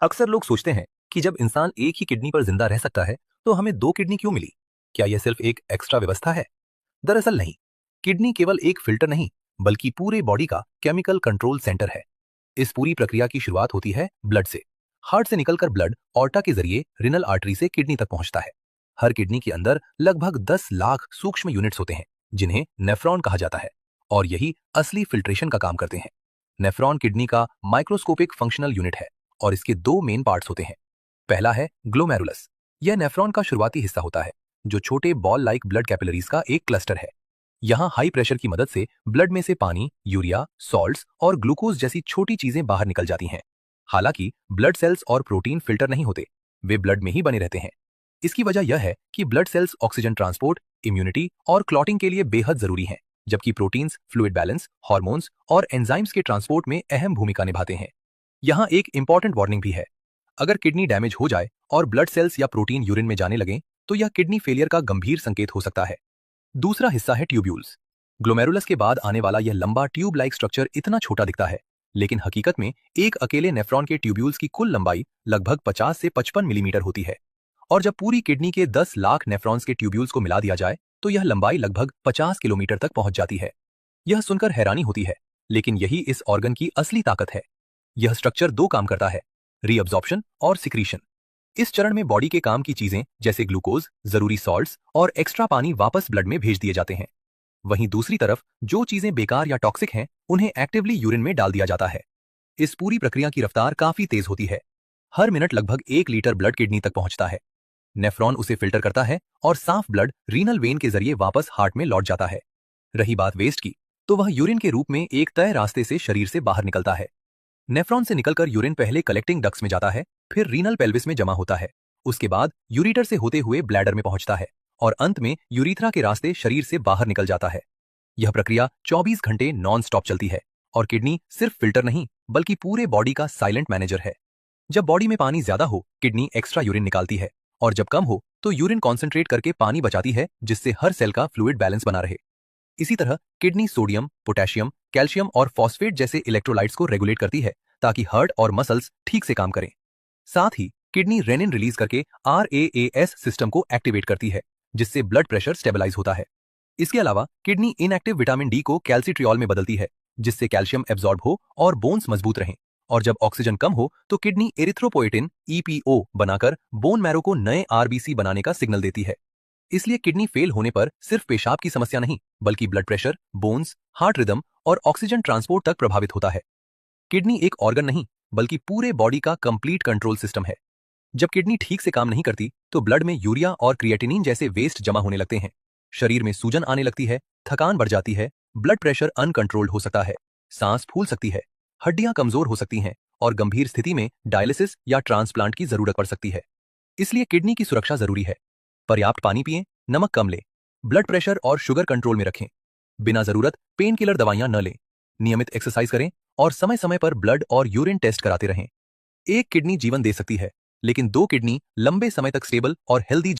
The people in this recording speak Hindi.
अक्सर लोग सोचते हैं कि जब इंसान एक ही किडनी पर जिंदा रह सकता है तो हमें दो किडनी क्यों मिली। क्या यह सिर्फ एक एक्स्ट्रा व्यवस्था है? दरअसल नहीं। किडनी केवल एक फिल्टर नहीं, बल्कि पूरे बॉडी का केमिकल कंट्रोल सेंटर है। इस पूरी प्रक्रिया की शुरुआत होती है ब्लड से। हार्ट से निकलकर ब्लड ऑर्टा के जरिए रिनल आर्टरी से किडनी तक पहुंचता है। हर किडनी के अंदर लगभग 10 लाख सूक्ष्म यूनिट्स होते हैं, जिन्हें नेफ्रॉन कहा जाता है, और यही असली फिल्ट्रेशन का काम करते हैं। नेफ्रॉन किडनी का माइक्रोस्कोपिक फंक्शनल यूनिट है और इसके दो मेन पार्ट्स होते हैं। पहला है ग्लोमेरुलस। यह नेफ्रॉन का शुरुआती हिस्सा होता है, जो छोटे बॉल लाइक ब्लड कैपिलरीज का एक क्लस्टर है। यहाँ हाई प्रेशर की मदद से ब्लड में से पानी, यूरिया, सॉल्ट्स और ग्लूकोज जैसी छोटी चीजें बाहर निकल जाती हैं। हालांकि ब्लड सेल्स और प्रोटीन फिल्टर नहीं होते, वे ब्लड में ही बने रहते हैं। इसकी वजह यह है कि blood cells oxygen transport, immunity और क्लॉटिंग के लिए बेहद जरूरी हैं, जबकि प्रोटीन्स फ्लूइड बैलेंस, हार्मोन्स और एंजाइम्स के ट्रांसपोर्ट में अहम भूमिका निभाते हैं। यहाँ एक इंपॉर्टेंट वार्निंग भी है। अगर किडनी डैमेज हो जाए और ब्लड सेल्स या प्रोटीन यूरिन में जाने लगे तो यह किडनी फेलियर का गंभीर संकेत हो सकता है। दूसरा हिस्सा है ट्यूब्यूल्स। ग्लोमेरुलस के बाद आने वाला यह लंबा ट्यूब लाइक स्ट्रक्चर इतना छोटा दिखता है, लेकिन हकीकत में एक अकेले नेफ्रॉन के ट्यूब्यूल्स की कुल लंबाई लगभग 50 से 55 मिलीमीटर होती है। और जब पूरी किडनी के 10 लाख नेफ्रॉन्स के ट्यूब्यूल्स को मिला दिया जाए तो यह लंबाई लगभग 50 किलोमीटर तक पहुंच जाती है। यह सुनकर हैरानी होती है, लेकिन यही इस ऑर्गन की असली ताकत है। यह स्ट्रक्चर दो काम करता है, रीअब्जॉर्प्शन और सिक्रीशन। इस चरण में बॉडी के काम की चीजें जैसे ग्लूकोज, जरूरी सॉल्ट्स और एक्स्ट्रा पानी वापस ब्लड में भेज दिए जाते हैं। वहीं दूसरी तरफ जो चीजें बेकार या टॉक्सिक हैं, उन्हें एक्टिवली यूरिन में डाल दिया जाता है। इस पूरी प्रक्रिया की रफ्तार काफी तेज होती है। हर मिनट लगभग 1 लीटर ब्लड किडनी तक पहुंचता है। नेफ्रॉन उसे फिल्टर करता है और साफ ब्लड रीनल वेन के जरिए वापस हार्ट में लौट जाता है। रही बात वेस्ट की, तो वह यूरिन के रूप में एक तय रास्ते से शरीर से बाहर निकलता है। नेफ्रॉन से निकलकर यूरिन पहले कलेक्टिंग डक्ट्स में जाता है, फिर रीनल पेल्विस में जमा होता है। उसके बाद यूरिटर से होते हुए ब्लैडर में पहुंचता है और अंत में यूरिथ्रा के रास्ते शरीर से बाहर निकल जाता है। यह प्रक्रिया 24 घंटे नॉन स्टॉप चलती है और किडनी सिर्फ फिल्टर नहीं, बल्कि पूरे बॉडी का साइलेंट मैनेजर है। जब बॉडी में पानी ज्यादा हो, किडनी एक्स्ट्रा यूरिन निकालती है, और जब कम हो तो यूरिन कॉन्सेंट्रेट करके पानी बचाती है, जिससे हर सेल का फ्लूइड बैलेंस बना रहे। इसी तरह किडनी सोडियम, पोटेशियम, कैल्शियम और फॉस्फेट जैसे इलेक्ट्रोलाइट्स को रेगुलेट करती है, ताकि हार्ट और मसल्स ठीक से काम करें। साथ ही किडनी रेनिन रिलीज करके RAAS सिस्टम को एक्टिवेट करती है, जिससे ब्लड प्रेशर स्टेबलाइज होता है। इसके अलावा किडनी इनएक्टिव विटामिन डी को कैल्सिट्रियोल में बदलती है, जिससे कैल्शियम एब्जॉर्ब हो और बोन्स मजबूत रहें। और जब ऑक्सीजन कम हो तो किडनी एरिथ्रोपोएटिन EPO बनाकर बोन मैरो को नए RBC बनाने का सिग्नल देती है। इसलिए किडनी फेल होने पर सिर्फ पेशाब की समस्या नहीं, बल्कि blood pressure, bones, heart rhythm और ऑक्सीजन ट्रांसपोर्ट तक प्रभावित होता है। किडनी एक ऑर्गन नहीं, बल्कि पूरे बॉडी का कंप्लीट कंट्रोल सिस्टम है। जब किडनी ठीक से काम नहीं करती तो ब्लड में यूरिया और क्रिएटिनिन जैसे वेस्ट जमा होने लगते हैं। शरीर में सूजन आने लगती है, थकान बढ़ जाती है, ब्लड प्रेशर अनकंट्रोल्ड हो सकता है, सांस फूल सकती है, हड्डियां कमजोर हो सकती हैं और गंभीर स्थिति में डायलिसिस या ट्रांसप्लांट की जरूरत पड़ सकती है। इसलिए किडनी की सुरक्षा जरूरी है। पर्याप्त पानी पिएं, नमक कम लें, ब्लड प्रेशर और शुगर कंट्रोल में रखें, बिना जरूरत पेन किलर दवाइयां न लें, नियमित एक्सरसाइज करें और समय समय पर ब्लड और यूरिन टेस्ट कराते रहें। एक किडनी जीवन दे सकती है, लेकिन दो किडनी लंबे समय तक स्टेबल और हेल्दी